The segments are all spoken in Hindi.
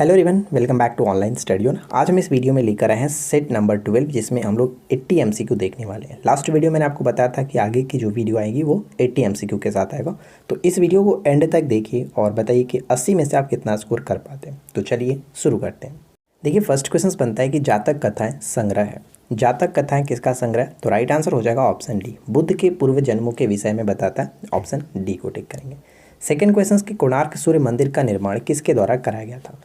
Hello everyone, welcome back to online study on. आज हम इस वीडियो में लेकर आए हैं सेट नंबर 12, जिसमें हम लोग 80 एमसीक्यू देखने वाले हैं। लास्ट वीडियो मैंने आपको बताया था कि आगे की जो वीडियो आएगी वो 80 एमसीक्यू के साथ आएगा। तो इस वीडियो को एंड तक देखिए और बताइए कि 80 में से आप कितना स्कोर कर पाते हैं। तो चलिए शुरू करते हैं। देखिए, फर्स्ट क्वेश्चन बनता है कि जातक कथाएँ संग्रह है। जातक कथाएँ किसका संग्रह? तो राइट आंसर हो जाएगा ऑप्शन डी, बुद्ध के पूर्व जन्मों के विषय में बताता है। ऑप्शन डी को टिक करेंगे। सेकेंड क्वेश्चन कि कोणार्क सूर्य मंदिर का निर्माण किसके द्वारा कराया गया था?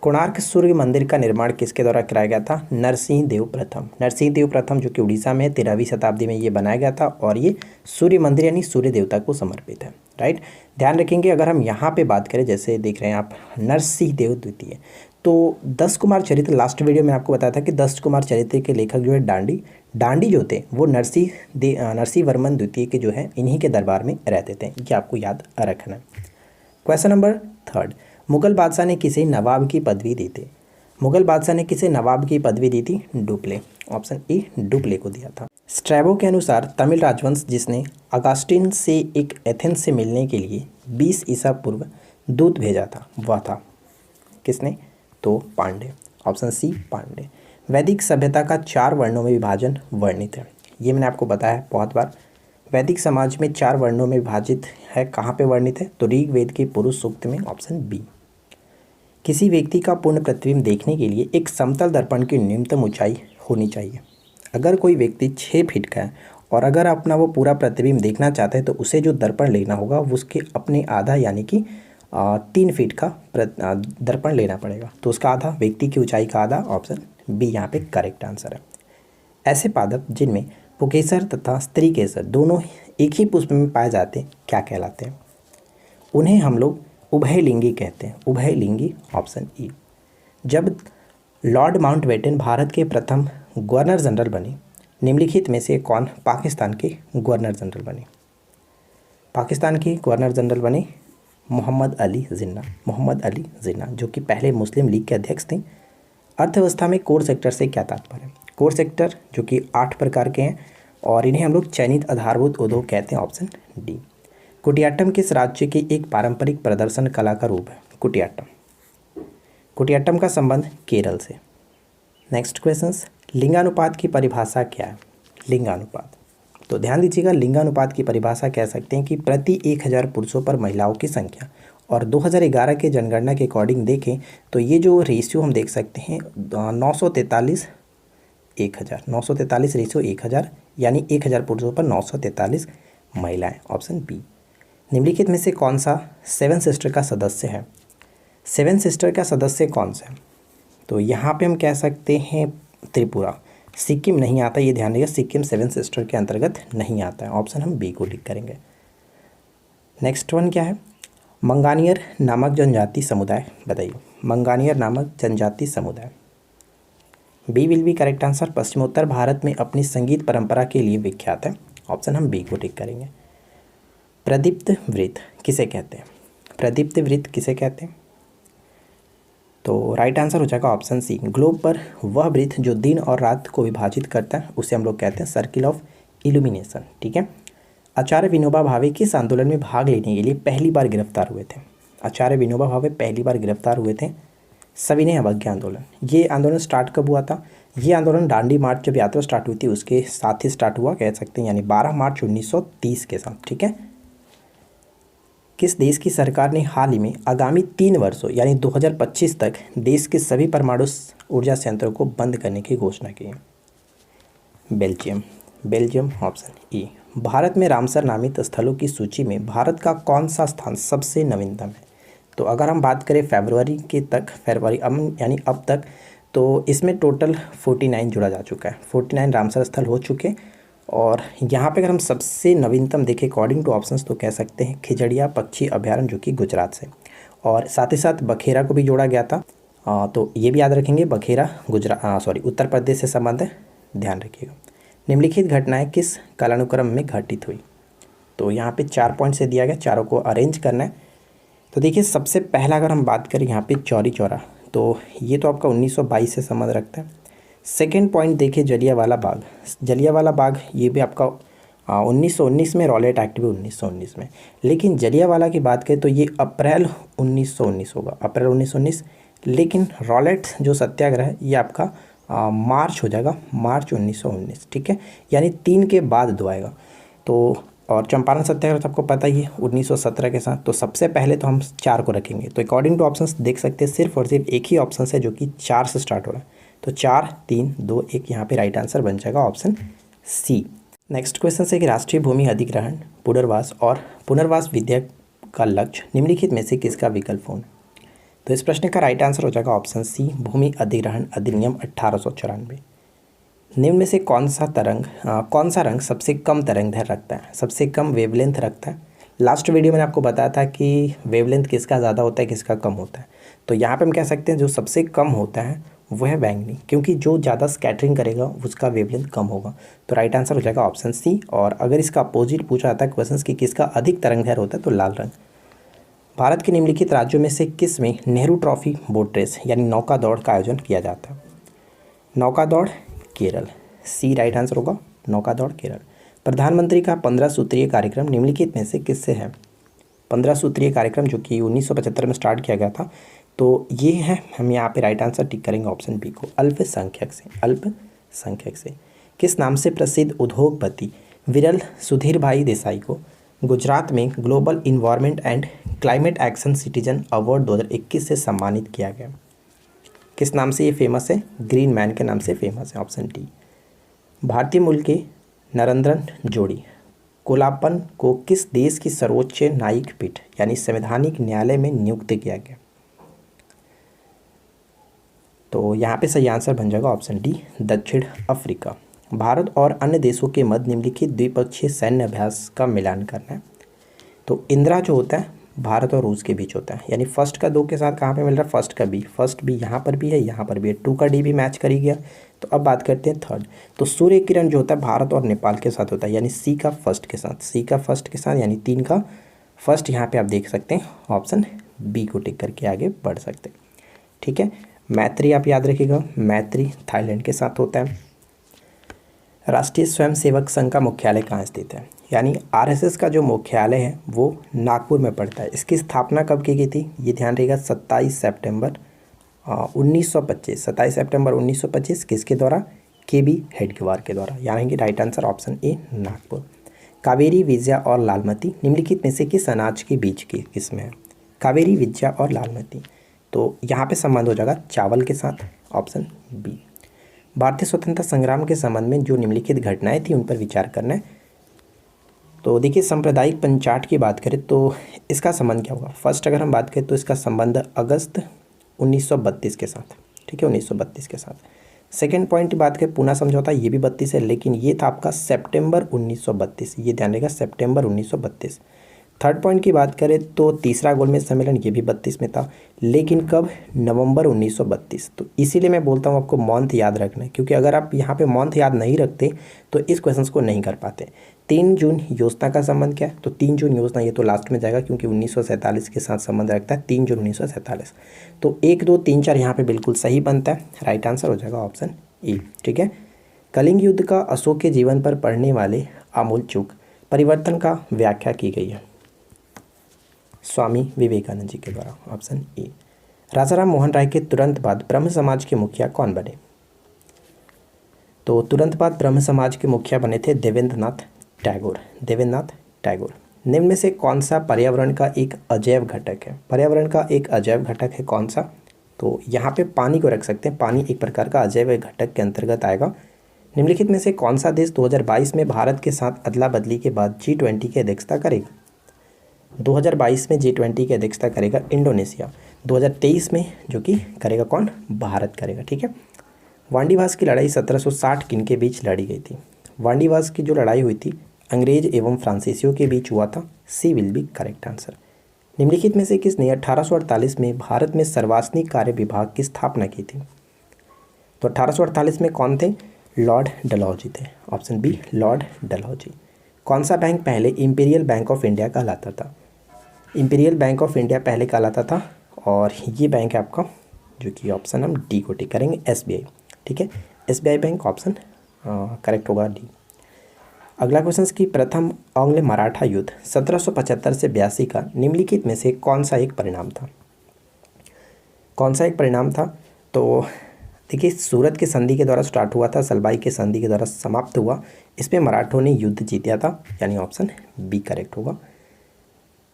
कोणार्क सूर्य मंदिर का निर्माण किसके द्वारा कराया गया था? नरसिंह देव प्रथम। नरसिंह देव प्रथम जो कि उड़ीसा में 13वीं शताब्दी में ये बनाया गया था और ये सूर्य मंदिर यानी सूर्य देवता को समर्पित है। राइट, ध्यान रखेंगे। अगर हम यहाँ पे बात करें, जैसे देख रहे हैं आप नरसिंह देव द्वितीय, तो 10 कुमार चरित्र, लास्ट वीडियो में आपको बताया था कि 10 कुमार चरित्र के लेखक जो है डांडी जो थे वो नरसिंह वर्मन द्वितीय के जो है इन्हीं के दरबार में रहते थे। ये आपको याद रखना है। क्वेश्चन नंबर थर्ड, मुगल बादशाह ने किसे नवाब की पदवी दी थी? मुगल बादशाह ने किसे नवाब की पदवी दी थी? डुप्ले। ऑप्शन ए डुप्ले को दिया था। स्ट्रैबो के अनुसार तमिल राजवंश जिसने अगस्टिन से एक एथेंस से मिलने के लिए 20 ईसा पूर्व दूत भेजा था, वह था किसने? तो पांडे। Option C Pandey. वैदिक सभ्यता का 4 वर्णों में विभाजन वर्णित है। ये मैंने आपको बताया है बहुत बार। वैदिक समाज में 4 वर्णों में विभाजित है। कहाँ पे वर्णित है? तो ऋग्वेद के पुरुष सूक्त में। Option B. किसी व्यक्ति का पूर्ण प्रतिबिंब देखने के लिए एक समतल दर्पण की न्यूनतम ऊंचाई होनी चाहिए। अगर कोई व्यक्ति 6 फीट का है और अगर अपना वो पूरा प्रतिबिंब देखना चाहता है तो उसे जो दर्पण लेना होगा वो उसके अपने आधा यानी कि 3 फीट का दर्पण लेना पड़ेगा। तो उसका आधा, व्यक्ति की ऊंचाई का आधा। ऑप्शन बी यहाँ पे करेक्ट आंसर है। ऐसे पादप जिनमें पुकेसर तथा स्त्री केसर दोनों एक ही पुष्प में पाए जाते हैं क्या कहलाते हैं? उन्हें हम लोग उभयलिंगी कहते हैं। उभयलिंगी। Option E. जब लॉर्ड माउंटबेटन भारत के प्रथम गवर्नर जनरल बने, निम्नलिखित में से कौन पाकिस्तान के गवर्नर जनरल बने? पाकिस्तान के गवर्नर जनरल बने मोहम्मद अली जिन्ना। मोहम्मद अली जिन्ना जो कि पहले मुस्लिम लीग के अध्यक्ष थे। अर्थव्यवस्था में कोर सेक्टर से क्या तात्पर्य है? कोर सेक्टर जो कि 8 प्रकार के हैं और इन्हें हम लोग चयनित आधारभूत उद्योग कहते हैं। Option D. कुटियाट्टम किस राज्य की एक पारंपरिक प्रदर्शन कला का रूप है? कुटियाट्टम। कुटियाट्टम का संबंध केरल से। नेक्स्ट क्वेश्चन, लिंगानुपात की परिभाषा क्या है? लिंगानुपात, तो ध्यान दीजिएगा, लिंगानुपात की परिभाषा कह सकते हैं कि प्रति 1000 पुरुषों पर महिलाओं की संख्या। और 2011 के जनगणना के अकॉर्डिंग देखें तो ये जो रेशियो हम देख सकते हैं 943 1000, 943 रेशियो 1000, यानी 1000 पुरुषों पर 943 महिलाएं। Option B. निम्नलिखित में से कौन सा 7 सिस्टर का सदस्य है? 7 सिस्टर का सदस्य कौन सा है? तो यहाँ पे हम कह सकते हैं त्रिपुरा। सिक्किम नहीं आता, ये ध्यान रखिएगा, सिक्किम 7 सिस्टर के अंतर्गत नहीं आता है। ऑप्शन हम बी को टिक करेंगे। नेक्स्ट वन क्या है? मंगानियर नामक जनजाति समुदाय बताइए। मंगानियर नामक जनजाति समुदाय, B will be correct answer. पश्चिमोत्तर भारत में अपनी संगीत परंपरा के लिए विख्यात है। ऑप्शन हम बी को टिक करेंगे। प्रदीप्त वृत्त किसे कहते हैं? प्रदीप्त वृत्त किसे कहते हैं? तो राइट आंसर हो जाएगा ऑप्शन सी। ग्लोब पर वह वृत्त जो दिन और रात को विभाजित करता है उसे हम लोग कहते हैं सर्किल ऑफ इल्यूमिनेशन। ठीक है। आचार्य विनोबा भावे किस आंदोलन में भाग लेने के लिए पहली बार गिरफ्तार हुए थे? आचार्य विनोबा भावे पहली बार गिरफ्तार हुए थे सविनय अवज्ञा आंदोलन। ये आंदोलन स्टार्ट कब हुआ था? ये आंदोलन दांडी मार्च जब यात्रा स्टार्ट हुई थी उसके साथ ही स्टार्ट हुआ कह सकते हैं, यानी 12 मार्च 1930 के साथ। ठीक है। किस देश की सरकार ने हाल ही में आगामी 3 वर्षों यानी 2025 तक देश के सभी परमाणु ऊर्जा संयंत्रों को बंद करने की घोषणा की? Belgium. Belgium. Option E. Bharat में रामसर नामित स्थलों की सूची में भारत का कौन सा स्थान सबसे नवीनतम है? तो अगर हम बात करें फरवरी यानी अब तक, तो इसमें टोटल 49 जुड़ा जा चुका है। 49 रामसर स्थल हो चुके। और यहाँ पे अगर हम सबसे नवीनतम देखें अकॉर्डिंग टू ऑप्शंस तो कह सकते हैं खिजड़िया पक्षी अभ्यारण्य जो कि गुजरात से, और साथ ही साथ बखेरा को भी जोड़ा गया था। तो ये भी याद रखेंगे, बखेरा उत्तर प्रदेश से संबंध है, ध्यान रखिएगा। निम्नलिखित घटनाएं किस कालानुक्रम में घटित हुई? तो यहाँ पे 4 पॉइंट से दिया गया, चारों को अरेंज करना है। तो देखिए, सबसे पहला अगर हम बात करें यहाँ पे चौरी चौरा, तो ये तो आपका 1922 से संबंध रखता है। सेकेंड पॉइंट देखिए जलियांवाला बाग। जलियांवाला बाग ये भी आपका 1919 में, रॉलेट एक्ट भी 1919 में। लेकिन जलियांवाला की बात करें तो ये अप्रैल 1919 होगा, अप्रैल 1919। लेकिन रॉलेट जो सत्याग्रह है ये आपका मार्च हो जाएगा, मार्च 1919, ठीक है, यानी 3 के बाद 2 आएगा। तो और चंपारण सत्याग्रह तो आपको पता ही है 1917 के साथ। तो सबसे पहले तो हम 4 को रखेंगे। तो अकॉर्डिंग टू ऑप्शंस देख सकते हैं सिर्फ और सिर्फ एक ही ऑप्शन है जो कि 4 से स्टार्ट हो रहा है। तो 4, 3, 2, 1 यहाँ पे राइट आंसर बन जाएगा ऑप्शन सी। नेक्स्ट क्वेश्चन है कि राष्ट्रीय भूमि अधिग्रहण, पुनर्वास और पुनर्वास विधेयक का लक्ष्य निम्नलिखित में से किसका विकल्प होना। तो इस प्रश्न का राइट आंसर हो जाएगा ऑप्शन सी, भूमि अधिग्रहण अधिनियम 1894। निम्न में से कौन सा रंग सबसे कम तरंगदैर्घ्य रखता है, सबसे कम वेवलेंथ रखता है। लास्ट वीडियो में आपको बताया था कि वेवलेंथ किसका ज़्यादा होता है, किसका कम होता है। तो यहाँ पे हम कह सकते हैं जो सबसे कम होता है वो है बैंगनी, क्योंकि जो ज़्यादा स्कैटरिंग करेगा उसका वेवलेंथ कम होगा। तो राइट आंसर हो जाएगा ऑप्शन सी। और अगर इसका अपोजिट पूछा जाता है क्वेश्चन कि किसका अधिक तरंगदैर्घ्य होता है तो लाल रंग। भारत के निम्नलिखित राज्यों में से किस में नेहरू ट्रॉफी बोट रेस यानी नौका दौड़ का आयोजन किया जाता है। नौका दौड़ केरल, सी राइट आंसर होगा, नौका दौड़ केरल। प्रधानमंत्री का 15 सूत्रीय कार्यक्रम निम्नलिखित में से किससे है। 15 सूत्रीय कार्यक्रम जो कि 1975 में स्टार्ट किया गया था। तो ये है, हम यहाँ पे राइट आंसर टिक करेंगे ऑप्शन बी को, अल्पसंख्यक से। अल्पसंख्यक से किस नाम से प्रसिद्ध उद्योगपति विरल सुधीर भाई देसाई को गुजरात में global environment and climate action citizen award 2021 से सम्मानित किया गया। किस नाम से ये फेमस है, ग्रीन मैन के नाम से फेमस है, ऑप्शन डी। भारतीय मूल के नरेंद्रन जोड़ी कोलापन को किस देश की सर्वोच्च न्यायिक पीठ यानी संवैधानिक न्यायालय में नियुक्त किया गया। तो यहाँ पे सही आंसर बन जाएगा ऑप्शन डी, दक्षिण अफ्रीका। भारत और अन्य देशों के मध्य निम्नलिखित द्विपक्षीय सैन्य अभ्यास का मिलान करना है। तो इंदिरा जो होता है भारत और रूस के बीच होता है, यानी फर्स्ट का 2 के साथ कहाँ पे मिल रहा है, फर्स्ट बी यहाँ पर भी है, यहाँ पर भी है, 2 का डी भी मैच कर ही गया। तो अब बात करते हैं थर्ड। तो सूर्य किरण जो होता है भारत और नेपाल के साथ होता है, यानी सी का फर्स्ट के साथ, यानी 3 का फर्स्ट यहाँ पे आप देख सकते हैं, ऑप्शन बी को टिक करके आगे बढ़ सकते हैं, ठीक है। मैत्री आप याद रखिएगा, मैत्री थाईलैंड के साथ होता है। राष्ट्रीय स्वयंसेवक संघ का मुख्यालय कहाँ स्थित है, यानी आरएसएस का जो मुख्यालय है वो नागपुर में पड़ता है। इसकी स्थापना कब की गई थी, ये ध्यान रखिएगा, 27 सितंबर 1925। किसके द्वारा, केबी हेडगेवार के द्वारा, यानी कि right answer option A, Nagpur. Kaveri, Vijaya और लालमती निम्नलिखित में से किस अनाज के बीज की किस्म है। कावेरी, विजया और लालमती, तो यहाँ पे संबंध हो जाएगा चावल के साथ, ऑप्शन बी। भारतीय स्वतंत्रता संग्राम के संबंध में जो निम्नलिखित घटनाएं थी उन पर विचार करना है। तो देखिए, सांप्रदायिक पंचाट की बात करें तो इसका संबंध क्या होगा। फर्स्ट अगर हम बात करें तो इसका संबंध अगस्त 1932 के साथ, ठीक है, 1932 के साथ। सेकेंड पॉइंट की बात करें पूना समझौता, ये भी 32 है, लेकिन ये था आपका सितंबर 1932, ये ध्यान रखिएगा, सितंबर 1932। थर्ड पॉइंट की बात करें तो तीसरा गोलमेज सम्मेलन, ये भी 32 में था, लेकिन कब, नवंबर 1932। तो इसीलिए मैं बोलता हूँ आपको मंथ याद रखना है, क्योंकि अगर आप यहाँ पे मंथ याद नहीं रखते तो इस क्वेश्चन को नहीं कर पाते। 3 जून योजना का संबंध क्या है, तो 3 जून योजना ये तो लास्ट में जाएगा, क्योंकि 1947 के साथ संबंध रखता है, 3 जून 1947। तो 1, 2, 3, 4 यहाँ पे बिल्कुल सही बनता है, राइट आंसर हो जाएगा ऑप्शन ए, ठीक है। कलिंग युद्ध का अशोक के जीवन पर पड़ने वाले आमूल चूक परिवर्तन का व्याख्या की गई है, स्वामी विवेकानंद जी के द्वारा, ऑप्शन ए। राजा राम मोहन राय के तुरंत बाद ब्रह्म समाज के मुखिया कौन बने। तो तुरंत बाद ब्रह्म समाज के मुखिया बने थे देवेंद्रनाथ टैगोर। निम्न में से कौन सा पर्यावरण का एक अजैव घटक है, पर्यावरण का एक अजैव घटक है कौन सा। तो यहाँ पे पानी को रख सकते हैं, पानी एक प्रकार का अजैव घटक के अंतर्गत आएगा। निम्नलिखित में से कौन सा देश 2022 में भारत के साथ अदला बदली के बाद G20 की अध्यक्षता करेगा। 2022 में G20 की अध्यक्षता करेगा इंडोनेशिया, 2023 में जो कि करेगा कौन, भारत करेगा, ठीक है। वांडीवास की लड़ाई 1760 किन के बीच लड़ी गई थी। वांडीवास की जो लड़ाई हुई थी अंग्रेज एवं फ्रांसीसियों के बीच हुआ था, सी विल बी करेक्ट आंसर। निम्नलिखित में से किसने 1848 में भारत में सर्वासनिक कार्य विभाग की स्थापना की थी। तो 1848 में कौन थे, लॉर्ड डलहौजी थे, ऑप्शन बी, लॉर्ड डलहौजी। कौन सा बैंक पहले इंपीरियल बैंक ऑफ इंडिया कहलाता था। इंपीरियल बैंक ऑफ इंडिया पहले कहलाता था, और ये बैंक है आपका जो कि ऑप्शन हम डी को टिक करेंगे, SBI, ठीक है, SBI बैंक ऑप्शन करेक्ट होगा डी। अगला क्वेश्चन की प्रथम आंग्ल मराठा युद्ध 1775 से 82 का निम्नलिखित में से कौन सा एक परिणाम था। कौन सा एक परिणाम था? तो देखिए, सूरत की संधि के द्वारा स्टार्ट हुआ था, सलबाई की संधि के द्वारा समाप्त हुआ। इस पे मराठों ने युद्ध जीता था, यानी ऑप्शन बी करेक्ट होगा।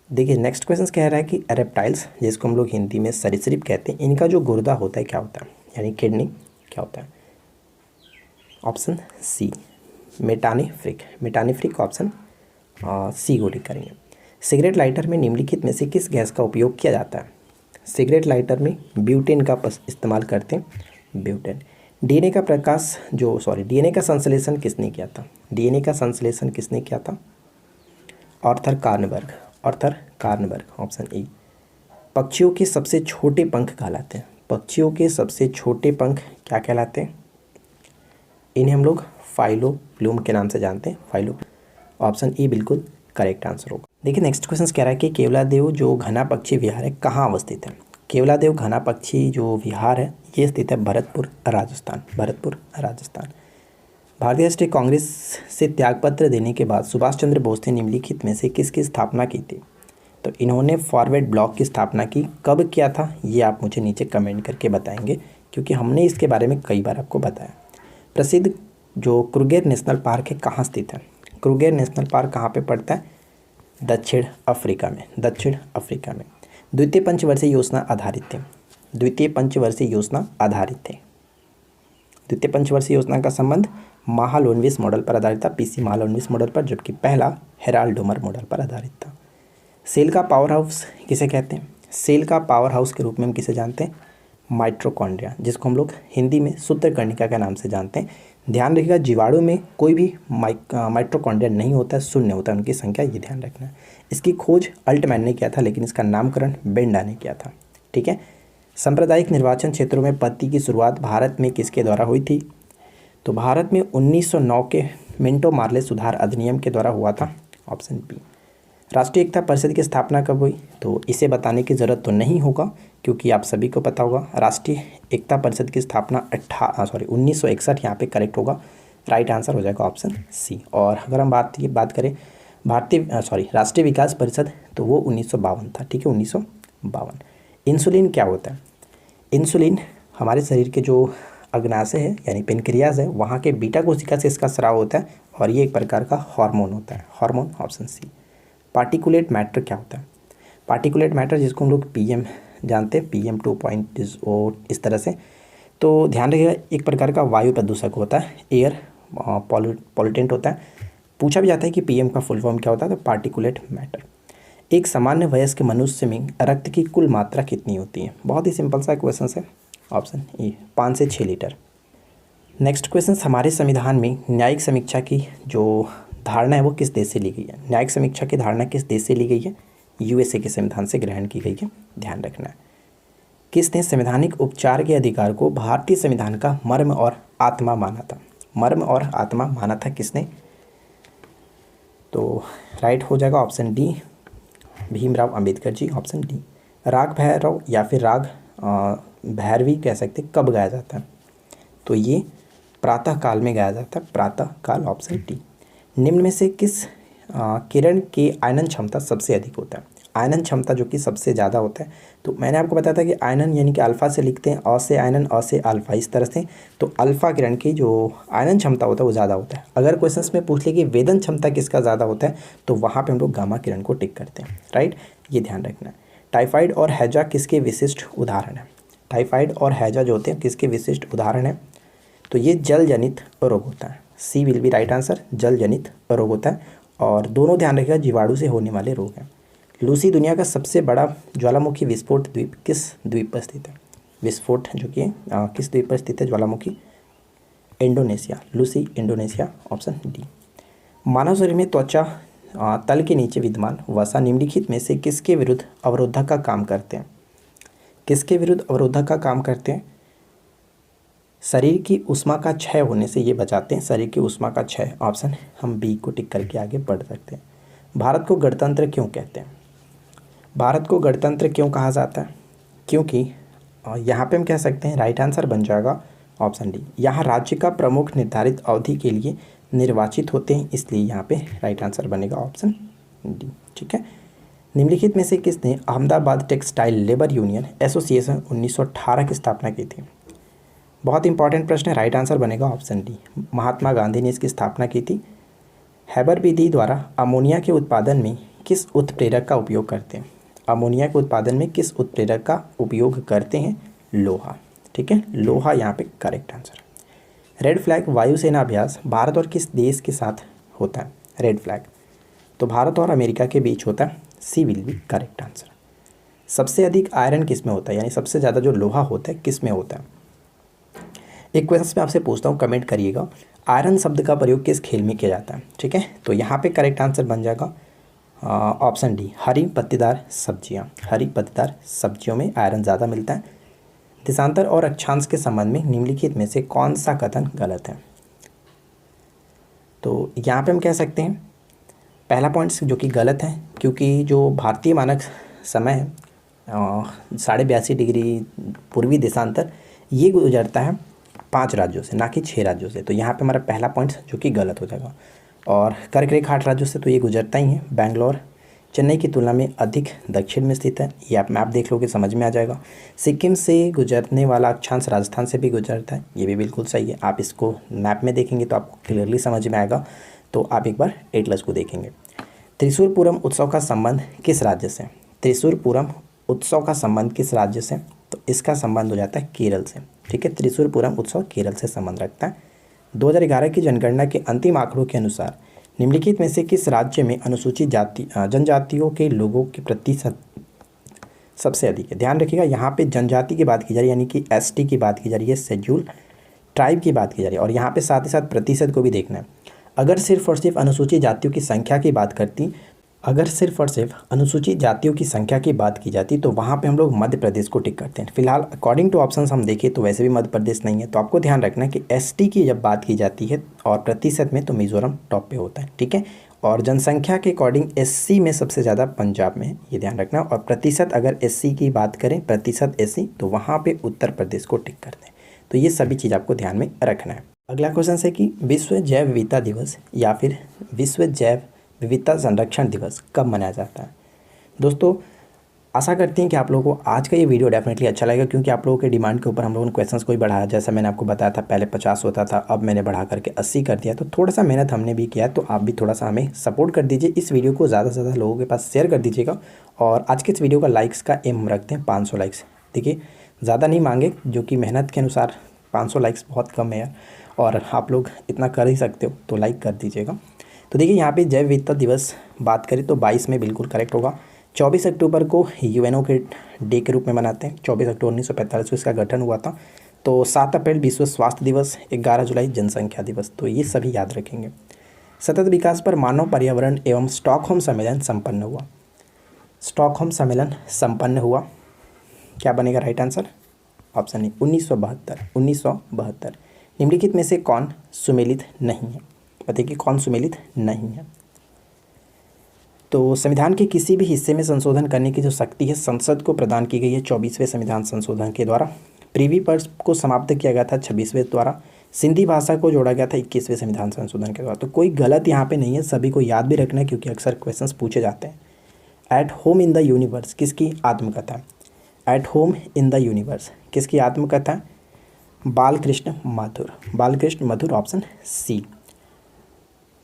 देखिए नेक्स्ट क्वेश्चन कह रहा है कि रेप्टाइल्स, जिसको हम लोग हिंदी में सरीसृप कहते हैं, इनका जो गुर्दा होता है क्या होता है, यानी किडनी क्या होता है? Option C मेटानिफ्रिक। मेटानिफ्रिक ऑप्शन सी को टिक करेंगे। सिगरेट लाइटर में निम्नलिखित में से किस गैस का उपयोग किया जाता है? सिगरेट लाइटर में ब्यूटेन का इस्तेमाल करते हैं, ब्यूटेन। डीएनए का डीएनए का संश्लेषण किसने किया था? डीएनए का संश्लेषण किसने किया था? Arthur Kornberg. Arthur Kornberg option A. पक्षियों के सबसे छोटे पंख कहलाते हैं। पक्षियों के सबसे छोटे पंख क्या कहलाते हैं? इन्हें हम लोग फाइलोप्लूम के नाम से जानते हैं, फाइलो। ऑप्शन ई बिल्कुल करेक्ट आंसर होगा। देखिए नेक्स्ट क्वेश्चन कह रहा है कि केवलादेव जो घना पक्षी विहार है कहाँ अवस्थित है? केवलादेव घना पक्षी जो विहार है ये स्थित है भरतपुर राजस्थान, भरतपुर राजस्थान। भारतीय राष्ट्रीय कांग्रेस से त्यागपत्र देने के बाद सुभाष चंद्र बोस ने निम्नलिखित में से किसकी स्थापना की थी? तो इन्होंने फॉरवर्ड ब्लॉक की स्थापना की। कब किया था ये आप मुझे नीचे कमेंट करके बताएंगे, क्योंकि हमने इसके बारे में कई बार आपको बताया। प्रसिद्ध जो क्रूगर नेशनल पार्क है कहाँ स्थित है? क्रूगर नेशनल पार्क कहाँ पे पड़ता है? दक्षिण अफ्रीका में, दक्षिण अफ्रीका में। द्वितीय पंचवर्षीय योजना आधारित थे, द्वितीय पंचवर्षीय योजना आधारित थे। द्वितीय पंचवर्षीय योजना का संबंध महालनोबिस मॉडल पर आधारित था, पीसी महालनोबिस मॉडल पर, जबकि पहला हेराल्ड डोमर मॉडल पर आधारित था। सेल का पावर हाउस किसे कहते हैं? सेल का पावर हाउस के रूप में हम किसे जानते हैं? माइटोकॉन्ड्रिया, जिसको हम लोग हिंदी में सूत्रकर्णिका के नाम से जानते हैं। ध्यान रखिएगा, जीवाणु में कोई भी माइटोकॉन्ड्रिया नहीं होता है, शून्य होता है उनकी संख्या, ये ध्यान रखना है। इसकी खोज अल्टमैन ने किया था, लेकिन इसका नामकरण बेंडा ने किया था। ठीक है। सांप्रदायिक निर्वाचन क्षेत्रों में पद्धति की शुरुआत भारत में किसके द्वारा हुई थी? तो भारत में 1909 के मिंटो मार्ले सुधार अधिनियम के द्वारा हुआ था, ऑप्शन बी। राष्ट्रीय एकता परिषद की स्थापना कब हुई? तो इसे बताने की ज़रूरत तो नहीं होगा, क्योंकि आप सभी को पता होगा। राष्ट्रीय एकता परिषद की स्थापना 1961 यहाँ पे करेक्ट होगा, राइट आंसर हो जाएगा ऑप्शन सी। और अगर हम बात करें राष्ट्रीय विकास परिषद, तो वो 1952 था। ठीक है, 1952। इंसुलिन क्या होता है? इंसुलिन हमारे शरीर के जो अग्नाशय है यानी पेनक्रियाज है, वहाँ के बीटा कोशिका से इसका स्राव होता है, और ये एक प्रकार का हार्मोन होता है, hormone, option C. Particulate matter क्या होता है? पार्टिकुलेट मैटर, जिसको हम लोग पीएम जानते हैं, PM 2.0 इस तरह से। तो ध्यान रखिएगा, एक प्रकार का वायु प्रदूषक होता है, एयर पॉल्यूटेंट होता है। पूछा भी जाता है कि PM का फुल फॉर्म क्या होता है? तो पार्टिकुलेट मैटर। एक सामान्य वयस्क मनुष्य में रक्त की कुल मात्रा कितनी होती है? बहुत ही सिंपल सा क्वेश्चन है, ऑप्शन ए 5 से 6 लीटर। नेक्स्ट क्वेश्चन, हमारे संविधान में न्यायिक समीक्षा की जो धारणा है वो किस देश से ली गई है? न्यायिक समीक्षा की धारणा किस देश से ली गई है? USA के संविधान से ग्रहण की गई है, ध्यान रखना है। किसने संवैधानिक उपचार के अधिकार को भारतीय संविधान का मर्म और आत्मा माना था? मर्म और आत्मा माना था किसने? तो राइट हो जाएगा option D, Bhimrao Ambedkar ji, option D. राग भैरव या फिर राग भैरवी कह सकते, कब गाया जाता है? तो ये प्रातः काल में गाया जाता है, प्रातः काल, ऑप्शन डी। निम्न में से किस किरण की आयनन क्षमता सबसे अधिक होता है? आयनन क्षमता जो कि सबसे ज़्यादा होता है, तो मैंने आपको बताया था कि आयनन यानी कि अल्फ़ा से लिखते हैं, अ से आयनन, अ से अल्फ़ा, इस तरह से। तो अल्फ़ा किरण की जो आयनन क्षमता होता है वो ज़्यादा होता है। अगर क्वेश्चंस में पूछ ले कि वेदन क्षमता किसका ज़्यादा होता है, तो वहाँ पे हम लोग गामा किरण को टिक करते हैं, राइट, ये ध्यान रखना है। टाइफाइड और हैजा किसके विशिष्ट उदाहरण हैं? टाइफाइड और हैजा जो होते हैं किसके विशिष्ट उदाहरण हैं? तो ये जल जनित रोग होता है, सी विल बी राइट आंसर, जल जनित रोग होता है। और दोनों ध्यान रखिएगा जीवाणु से होने वाले रोग हैं। लूसी दुनिया का सबसे बड़ा ज्वालामुखी विस्फोट द्वीप किस द्वीप पर स्थित है? विस्फोट जो कि किस द्वीप पर स्थित है ज्वालामुखी? इंडोनेशिया, लूसी इंडोनेशिया, ऑप्शन डी। मानव शरीर में त्वचा तल के नीचे विद्यमान वसा निम्नलिखित में से किसके विरुद्ध अवरोधक का काम करते हैं? किसके विरुद्ध अवरोधक का काम करते हैं? शरीर की ऊष्मा का क्षय होने से ये बचाते हैं, शरीर की ऊष्मा का क्षय, ऑप्शन हम बी को टिक करके आगे बढ़ सकते हैं। भारत को गणतंत्र क्यों कहते हैं? भारत को गणतंत्र क्यों कहा जाता है? क्योंकि यहाँ पे हम कह सकते हैं, राइट आंसर बन जाएगा ऑप्शन डी, यहाँ राज्य का प्रमुख निर्धारित अवधि के लिए निर्वाचित होते हैं, इसलिए यहाँ पे राइट आंसर बनेगा ऑप्शन डी। ठीक है। निम्नलिखित में से किसने Ahmedabad textile labour union association 1918 की स्थापना की थी? बहुत इंपॉर्टेंट प्रश्न है, राइट आंसर बनेगा ऑप्शन डी, महात्मा गांधी ने इसकी स्थापना की थी। हैबर विधि द्वारा अमोनिया के उत्पादन में किस उत्प्रेरक का उपयोग करते हैं? अमोनिया के उत्पादन में किस उत्प्रेरक का उपयोग करते हैं? लोहा। ठीक है, लोहा यहाँ पे करेक्ट आंसर। रेड फ्लैग वायुसेना अभ्यास भारत और किस देश के साथ होता है? रेड फ्लैग तो भारत और अमेरिका के बीच होता है। सी विल बी करेक्ट आंसर। सबसे अधिक आयरन किस में होता है, यानी सबसे ज़्यादा जो लोहा होता है किस में होता है? एक क्वेश्चन मैं आपसे पूछता हूँ, कमेंट करिएगा, आयरन शब्द का प्रयोग किस खेल में किया जाता है? ठीक है, तो यहाँ पे करेक्ट आंसर बन जाएगा ऑप्शन डी, हरी पत्तेदार सब्जियाँ। हरी पत्तेदार सब्जियों में आयरन ज़्यादा मिलता है। देशांतर और अक्षांश के संबंध में निम्नलिखित में से कौन सा कथन गलत है? तो यहाँ पे हम कह सकते हैं पहला पॉइंट जो कि गलत है, क्योंकि जो भारतीय मानक समय है 82.5 डिग्री पूर्वी देशांतर, ये गुजरता है 5 राज्यों से, ना कि 6 राज्यों से। तो यहाँ पे हमारा पहला पॉइंट जो कि गलत हो जाएगा। और कर्क रेखा 8 राज्यों से तो ये गुजरता ही है। बेंगलोर चेन्नई की तुलना में अधिक दक्षिण में स्थित है, ये आप मैप देख लोगे समझ में आ जाएगा। सिक्किम से गुजरने वाला अक्षांश राजस्थान से भी गुजरता है, ये भी बिल्कुल सही है। आप इसको मैप में देखेंगे तो आपको क्लियरली समझ में आएगा, तो आप एक बार एटलस को देखेंगे। त्रिशूरपुरम उत्सव का संबंध किस राज्य से? त्रिशूरपुरम उत्सव का संबंध किस राज्य से? तो इसका संबंध हो जाता है केरल से। ठीक है, त्रिशूरपुरम उत्सव केरल से संबंध रखता है। 2011 की जनगणना के अंतिम आंकड़ों के अनुसार निम्नलिखित में से किस राज्य में अनुसूचित जनजातियों के लोगों की प्रतिशत सबसे अधिक है? ध्यान रखिएगा, यहाँ पे जनजाति की बात की जा रही है, यानी कि एसटी की बात की जा रही है, शेड्यूल ट्राइब की बात की जा रही है, और यहाँ पे साथ ही साथ प्रतिशत को भी देखना है। अगर सिर्फ और सिर्फ अनुसूचित जातियों की संख्या की बात करती अगर सिर्फ और सिर्फ अनुसूचित जातियों की संख्या की बात की जाती तो वहाँ पे हम लोग मध्य प्रदेश को टिक करते हैं। फिलहाल अकॉर्डिंग टू ऑप्शंस हम देखें तो वैसे भी मध्य प्रदेश नहीं है, तो आपको ध्यान रखना है कि एसटी की जब बात की जाती है और प्रतिशत में तो मिजोरम टॉप पे होता है। ठीक है, और जनसंख्या के अकॉर्डिंग एससी में सबसे ज़्यादा पंजाब में है, ये ध्यान रखना। और प्रतिशत अगर एससी की बात करें, प्रतिशत एससी, तो वहाँ पर उत्तर प्रदेश को टिक करते हैं। तो ये सभी चीज़ आपको ध्यान में रखना है। अगला क्वेश्चन है कि विश्व जैव विविधता दिवस या फिर विश्व जैव विविधता संरक्षण दिवस कब मनाया जाता है? दोस्तों आशा करते हैं कि आप लोगों को आज का ये वीडियो डेफिनेटली अच्छा लगेगा, क्योंकि आप लोगों के डिमांड के ऊपर हम लोगों ने क्वेश्चंस को ही बढ़ाया। जैसा मैंने आपको बताया था पहले 50 होता था, अब मैंने बढ़ा करके 80 कर दिया, तो थोड़ा सा मेहनत हमने भी किया, तो आप भी थोड़ा सा हमें सपोर्ट कर दीजिए। इस वीडियो को ज़्यादा से ज़्यादा लोगों के पास शेयर कर दीजिएगा। और आज के इस वीडियो का लाइक्स का एम हम रखते हैं 500 लाइक्स। देखिए ज़्यादा नहीं मांगे, जो कि मेहनत के अनुसार 500 लाइक्स बहुत कम है यार, और आप लोग इतना कर ही सकते हो, तो लाइक कर दीजिएगा। तो देखिए यहाँ पे जैव विविधता दिवस बात करें तो 22 में बिल्कुल करेक्ट होगा। 24 अक्टूबर को यूएनओ के डे के रूप में मनाते हैं। 24 अक्टूबर 1945 को इसका गठन हुआ था। तो 7 अप्रैल विश्व स्वास्थ्य दिवस, 11 जुलाई जनसंख्या दिवस, तो ये सभी याद रखेंगे। सतत विकास पर मानव पर्यावरण एवं स्टॉकहोम सम्मेलन संपन्न हुआ। स्टॉकहोम सम्मेलन संपन्न हुआ, क्या बनेगा राइट आंसर? Option A 1972। निम्नलिखित में से कौन सुमेलित नहीं है? बताइए कि कौन सुमेलित नहीं है? तो संविधान के किसी भी हिस्से में संशोधन करने की जो शक्ति है संसद को प्रदान की गई है 24वें संविधान संशोधन के द्वारा। प्रीवी पर्स को समाप्त किया गया था 26वें द्वारा। सिंधी भाषा को जोड़ा गया था 21वें संविधान संशोधन के द्वारा। तो कोई गलत यहाँ पे नहीं है, सभी को याद भी रखना है, क्योंकि अक्सर क्वेश्चंस पूछे जाते हैं। At home in the universe किसकी आत्मकथा? At home in the universe किसकी आत्मकथा? बालकृष्ण मधुर। बालकृष्ण मधुर, ऑप्शन सी।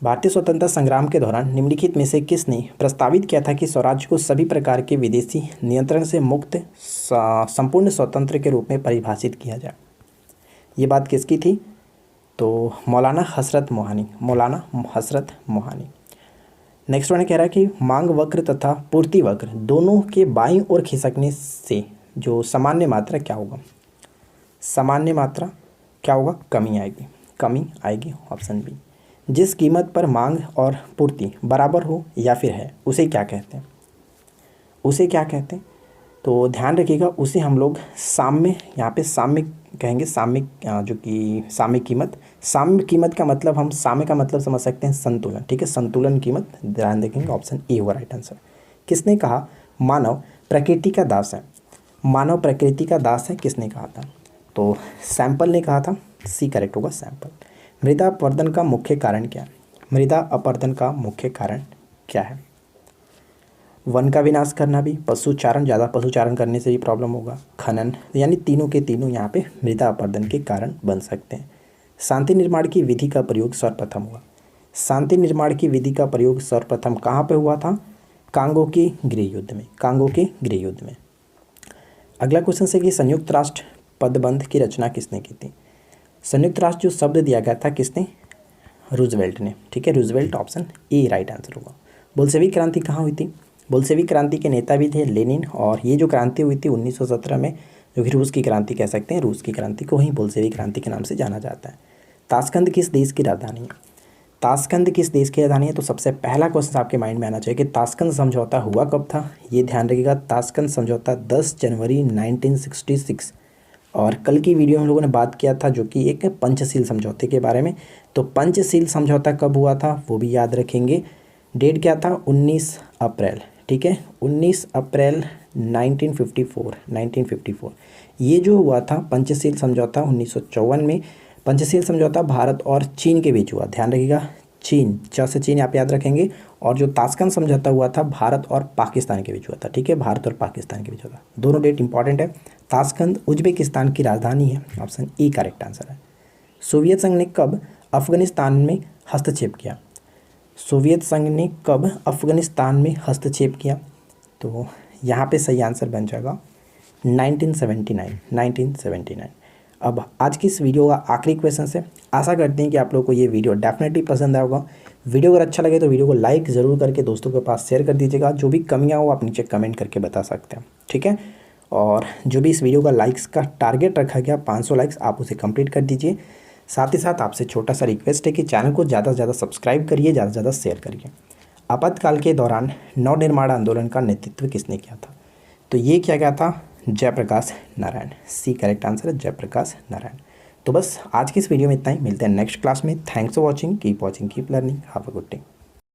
भारतीय स्वतंत्रता संग्राम के दौरान निम्नलिखित में से किसने प्रस्तावित किया था कि स्वराज्य को सभी प्रकार के विदेशी नियंत्रण से मुक्त संपूर्ण स्वतंत्र के रूप में परिभाषित किया जाए? ये बात किसकी थी? तो मौलाना हसरत मोहानी। मौलाना हसरत मोहानी। नेक्स्ट वन कह रहा है कि मांग वक्र तथा पूर्ति वक्र दोनों के बाईं ओर खिसकने से जो सामान्य मात्रा क्या होगा? सामान्य मात्रा क्या होगा? कमी आएगी। कमी आएगी, ऑप्शन बी। जिस कीमत पर मांग और पूर्ति बराबर हो या फिर है, उसे क्या कहते हैं? उसे क्या कहते हैं? तो ध्यान रखिएगा, उसे हम लोग साम्य, यहाँ पे साम्य कहेंगे। साम्य जो कि साम्य कीमत, साम्य कीमत का मतलब हम साम्य का मतलब समझ सकते हैं संतुलन। ठीक है, संतुलन कीमत, ध्यान रखेंगे, ऑप्शन ए होगा राइट आंसर। किसने कहा मानव प्रकृति का दास है? मानव प्रकृति का दास है, किसने कहा था? तो सैंपल ने कहा था, सी करेक्ट होगा सैंपल। मृदा अपवर्तन का मुख्य कारण क्या है? मृदा अपवर्तन का मुख्य कारण क्या है? वन का विनाश करना भी, पशुचारण, ज़्यादा पशुचारण करने से भी प्रॉब्लम होगा, खनन, यानी तीनों के तीनों यहाँ पे मृदा अपरदन के कारण बन सकते हैं। शांति निर्माण की विधि का प्रयोग सर्वप्रथम हुआ। शांति निर्माण की विधि का प्रयोग सर्वप्रथम कहाँ पे हुआ था? कांगो के गृह युद्ध में, कांगो के गृह युद्ध में। अगला क्वेश्चन है कि संयुक्त राष्ट्र पदबंध की रचना किसने की थी? संयुक्त राष्ट्र जो शब्द दिया गया था किसने? रूजवेल्ट ने। ठीक है, Roosevelt option A right answer होगा। बोल्शेविक क्रांति कहाँ हुई थी? बोल्शेविक क्रांति के नेता भी थे लेनिन, और ये जो क्रांति हुई थी 1917 में, जो कि रूस की क्रांति कह सकते हैं, रूस की क्रांति को ही बोल्शेविक क्रांति के नाम से जाना जाता है। ताशकंद किस देश की राजधानी है? ताशकंद किस देश की राजधानी है? तो सबसे पहला क्वेश्चन आपके माइंड में आना चाहिए कि ताशकंद समझौता हुआ कब था। ये ध्यान रखिएगा, ताशकंद समझौता 10 जनवरी 1966। और कल की वीडियो में हम लोगों ने बात किया था जो कि एक पंचशील समझौते के बारे में। तो पंचशील समझौता कब हुआ था वो भी याद रखेंगे। डेट क्या था? 19 अप्रैल। ठीक है, 19 अप्रैल 1954। ये जो हुआ था पंचशील समझौता 1954 में। पंचशील समझौता भारत और चीन के बीच हुआ, ध्यान रखिएगा, चीन, च से चीन आप याद रखेंगे। और जो ताशकंद समझौता हुआ था भारत और पाकिस्तान के बीच हुआ था। ठीक है, भारत और पाकिस्तान के बीच हुआ था। दोनों डेट इंपॉर्टेंट है। ताशकंद उज्बेकिस्तान की राजधानी है, ऑप्शन ए करेक्ट आंसर है। सोवियत संघ ने कब अफगानिस्तान में हस्तक्षेप किया? सोवियत संघ ने कब अफगानिस्तान में हस्तक्षेप किया? तो यहाँ पे सही आंसर बन जाएगा 1979। अब आज की इस वीडियो का आखिरी क्वेश्चन है। आशा करते हैं कि आप लोगों को ये वीडियो डेफिनेटली पसंद आएगा। वीडियो अगर अच्छा लगे तो वीडियो को लाइक ज़रूर करके दोस्तों के पास शेयर कर दीजिएगा। जो भी कमियां हो आप नीचे कमेंट करके बता सकते हैं। ठीक है, और जो भी इस वीडियो का लाइक्स का टारगेट रखा गया 500 लाइक्स, आप उसे कंप्लीट कर दीजिए। साथ ही साथ आपसे छोटा सा रिक्वेस्ट है कि चैनल को ज़्यादा से ज़्यादा सब्सक्राइब करिए, ज़्यादा से ज़्यादा शेयर करिए। आपातकाल के दौरान नवनिर्माण आंदोलन का नेतृत्व किसने किया था? तो ये किया गया था Jayaprakash Narayan. C correct answer है, जयप्रकाश नारायण। तो बस आज की इस वीडियो में इतना ही। मिलते हैं नेक्स्ट क्लास में। Thanks for watching, keep learning, have a good day.